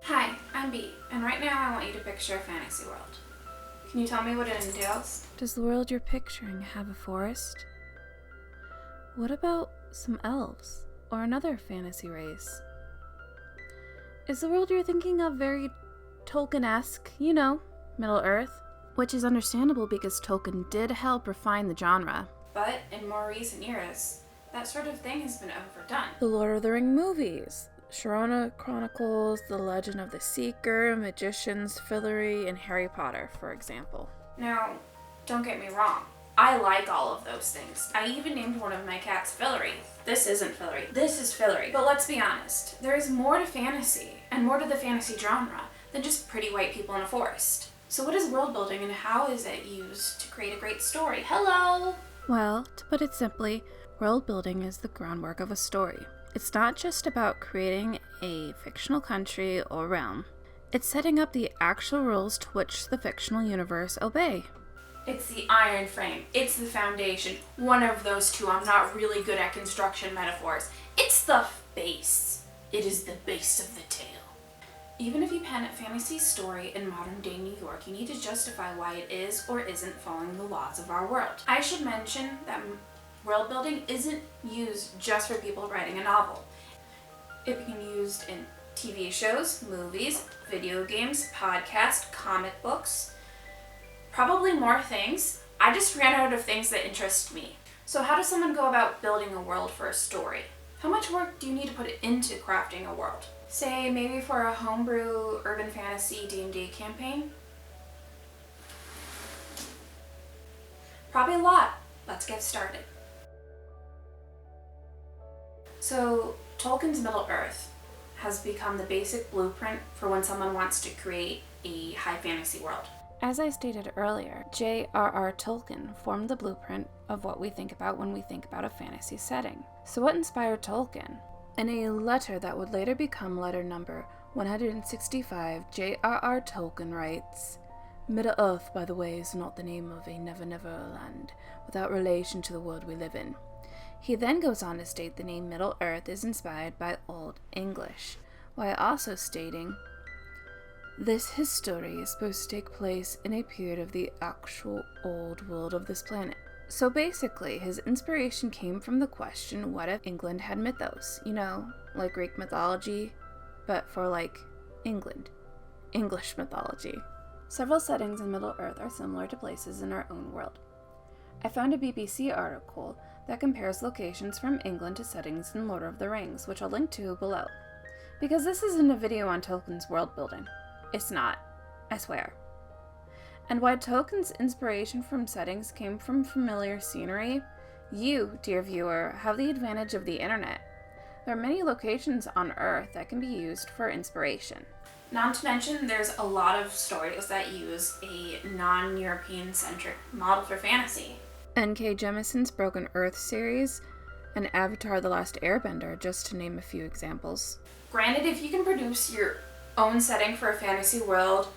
Hi, I'm B, and right now I want you to picture a fantasy world. Can you tell me what it entails? Does the world you're picturing have a forest? What about some elves or another fantasy race? Is the world you're thinking of very Tolkien-esque, Middle-earth? Which is understandable because Tolkien did help refine the genre. But in more recent years, that sort of thing has been overdone. The Lord of the Rings movies, Sharona Chronicles, The Legend of the Seeker, Magicians, Fillory, and Harry Potter, for example. Now, don't get me wrong. I like all of those things. I even named one of my cats Fillory. This isn't Fillory. This is Fillory. But let's be honest. There is more to fantasy, and more to the fantasy genre, than just pretty white people in a forest. So what is world building, and how is it used to create a great story? Hello! Well, to put it simply, world building is the groundwork of a story. It's not just about creating a fictional country or realm. It's setting up the actual rules to which the fictional universe obey. It's the iron frame. It's the foundation. One of those two. I'm not really good at construction metaphors. It's the base. It is the base of the tale. Even if you pen a fantasy story in modern-day New York, you need to justify why it is or isn't following the laws of our world. I should mention that world building isn't used just for people writing a novel. It can be used in TV shows, movies, video games, podcasts, comic books, probably more things. I just ran out of things that interest me. So how does someone go about building a world for a story? How much work do you need to put into crafting a world? Say maybe for a homebrew urban fantasy D&D campaign? Probably a lot. Let's get started. So Tolkien's Middle-earth has become the basic blueprint for when someone wants to create a high fantasy world. As I stated earlier, J.R.R. Tolkien formed the blueprint of what we think about when we think about a fantasy setting. So what inspired Tolkien? In a letter that would later become letter number 165, J.R.R. Tolkien writes, "Middle-earth, by the way, is not the name of a never land, without relation to the world we live in." He then goes on to state the name Middle-earth is inspired by Old English, while also stating, "This history is supposed to take place in a period of the actual old world of this planet." So basically, his inspiration came from the question, what if England had mythos? Like Greek mythology, but for England. English mythology. Several settings in Middle-earth are similar to places in our own world. I found a BBC article that compares locations from England to settings in Lord of the Rings, which I'll link to below. Because this isn't a video on Tolkien's world building. It's not, I swear. And while Tolkien's inspiration from settings came from familiar scenery, you, dear viewer, have the advantage of the internet. There are many locations on Earth that can be used for inspiration. Not to mention, there's a lot of stories that use a non-European centric model for fantasy. N.K. Jemisin's Broken Earth series, and Avatar: The Last Airbender, just to name a few examples. Granted, if you can produce your own setting for a fantasy world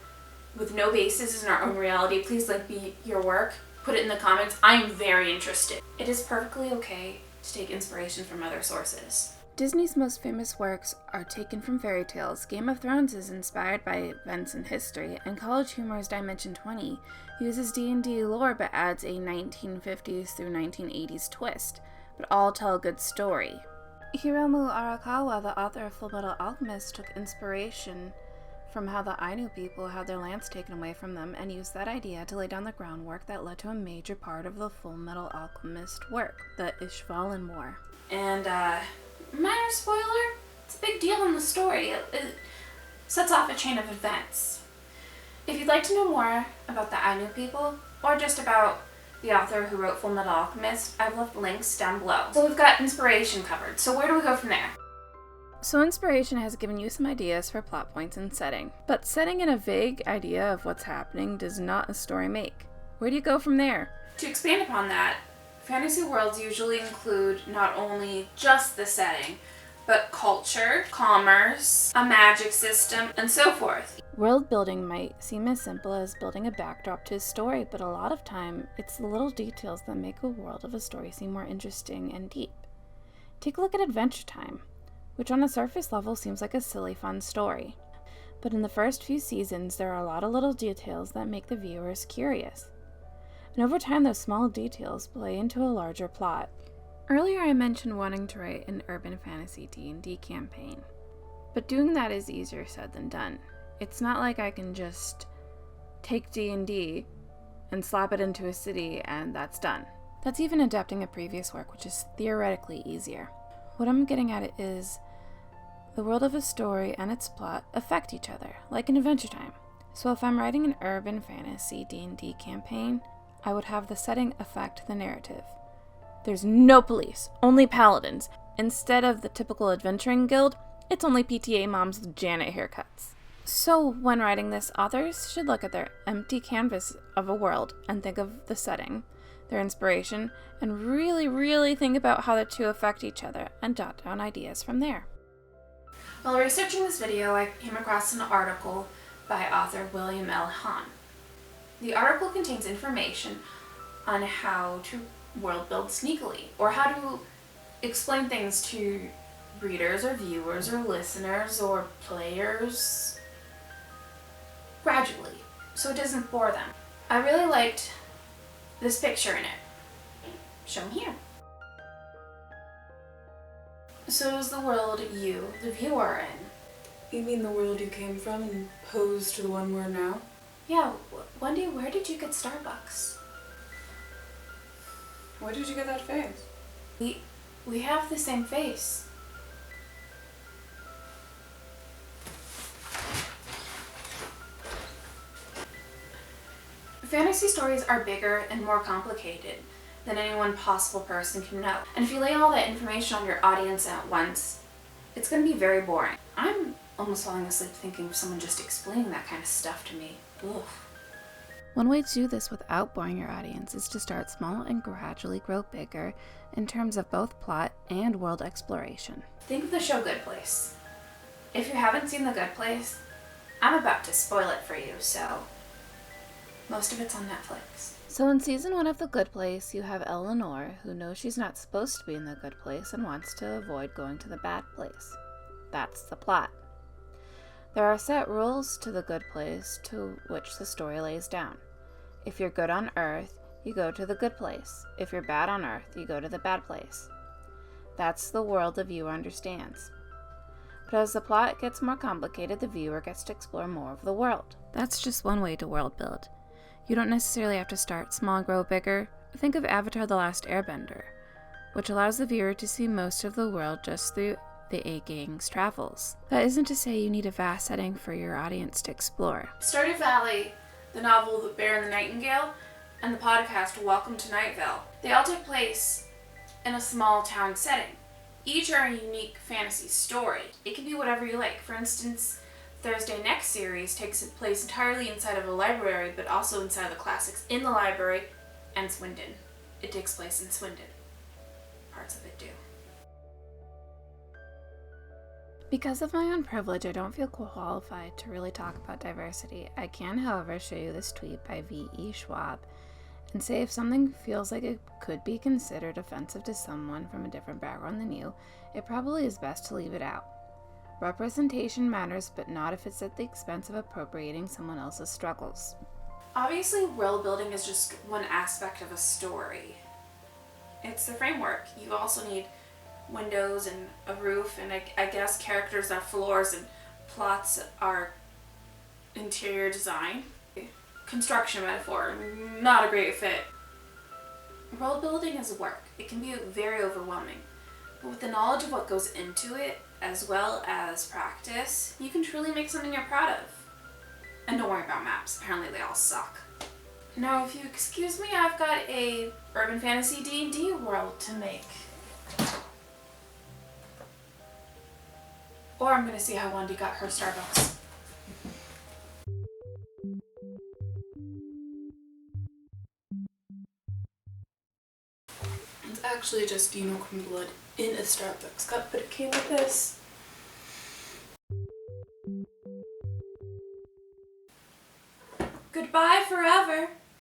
with no basis in our own reality, please be your work. Put it in the comments. I'm very interested. It is perfectly okay to take inspiration from other sources. Disney's most famous works are taken from fairy tales. Game of Thrones is inspired by events in history, and College Humor's Dimension 20 uses D&D lore but adds a 1950s through 1980s twist, but all tell a good story. Hiromu Arakawa, the author of Fullmetal Alchemist, took inspiration from how the Ainu people had their lands taken away from them and used that idea to lay down the groundwork that led to a major part of the Fullmetal Alchemist work, the Ishvalan War. And, minor spoiler, it's a big deal in the story. It sets off a chain of events. If you'd like to know more about the Ainu people, or just about the author who wrote Fullmetal Alchemist, I've left links down below. So we've got inspiration covered, so where do we go from there? So inspiration has given you some ideas for plot points and setting, but setting in a vague idea of what's happening does not a story make. Where do you go from there? To expand upon that, fantasy worlds usually include not only just the setting, but culture, commerce, a magic system, and so forth. World building might seem as simple as building a backdrop to a story, but a lot of time, it's the little details that make a world of a story seem more interesting and deep. Take a look at Adventure Time, which on a surface level seems like a silly, fun story. But in the first few seasons, there are a lot of little details that make the viewers curious. And over time, those small details play into a larger plot. Earlier I mentioned wanting to write an urban fantasy D&D campaign, but doing that is easier said than done. It's not like I can just take D&D and slap it into a city and that's done. That's even adapting a previous work, which is theoretically easier. What I'm getting at is the world of a story and its plot affect each other, like in Adventure Time. So if I'm writing an urban fantasy D&D campaign, I would have the setting affect the narrative. There's no police, only paladins. Instead of the typical adventuring guild, it's only PTA moms with Janet haircuts. So when writing this, authors should look at their empty canvas of a world and think of the setting, their inspiration, and really think about how the two affect each other and jot down ideas from there. While researching this video, I came across an article by author William L. Hahn. The article contains information on how to world build sneakily, or how to explain things to readers or viewers or listeners or players gradually, so it doesn't bore them. I really liked this picture in it, shown here. So is the world you, the viewer, are in. You mean the world you came from and posed to the one we're now? Yeah, Wendy, where did you get Starbucks? Where did you get that face? We have the same face. Fantasy stories are bigger and more complicated than any one possible person can know. And if you lay all that information on your audience at once, it's going to be very boring. I'm almost falling asleep thinking of someone just explaining that kind of stuff to me. Ugh. One way to do this without boring your audience is to start small and gradually grow bigger in terms of both plot and world exploration. Think of the show Good Place. If you haven't seen The Good Place, I'm about to spoil it for you, so most of it's on Netflix. So in season 1 of The Good Place, you have Eleanor, who knows she's not supposed to be in the good place and wants to avoid going to the bad place. That's the plot. There are set rules to the good place to which the story lays down. If you're good on Earth, you go to the good place. If you're bad on Earth, you go to the bad place. That's the world the viewer understands. But as the plot gets more complicated, the viewer gets to explore more of the world. That's just one way to world build. You don't necessarily have to start small and grow bigger. Think of Avatar: The Last Airbender, which allows the viewer to see most of the world just through the A-Gang's travels. That isn't to say you need a vast setting for your audience to explore. Stardew Valley, the novel The Bear and the Nightingale, and the podcast Welcome to Night Vale. They all take place in a small town setting. Each are a unique fantasy story. It can be whatever you like. For instance, Thursday Next series takes place entirely inside of a library, but also inside the classics in the library and Swindon. It takes place in Swindon. Parts of it do. Because of my own privilege, I don't feel qualified to really talk about diversity. I can, however, show you this tweet by V.E. Schwab and say if something feels like it could be considered offensive to someone from a different background than you, it probably is best to leave it out. Representation matters, but not if it's at the expense of appropriating someone else's struggles. Obviously, world building is just one aspect of a story. It's the framework. You also need windows and a roof, and I guess characters are floors and plots are interior design. Construction metaphor, not a great fit. World building is work. It can be very overwhelming. But with the knowledge of what goes into it, as well as practice, you can truly make something you're proud of. And don't worry about maps. Apparently they all suck. Now, if you excuse me, I've got a urban fantasy D&D world to make. Or I'm gonna see how Wendy got her Starbucks. It's actually just Cream blood. in a Starbucks cup, but it came with this. Goodbye forever.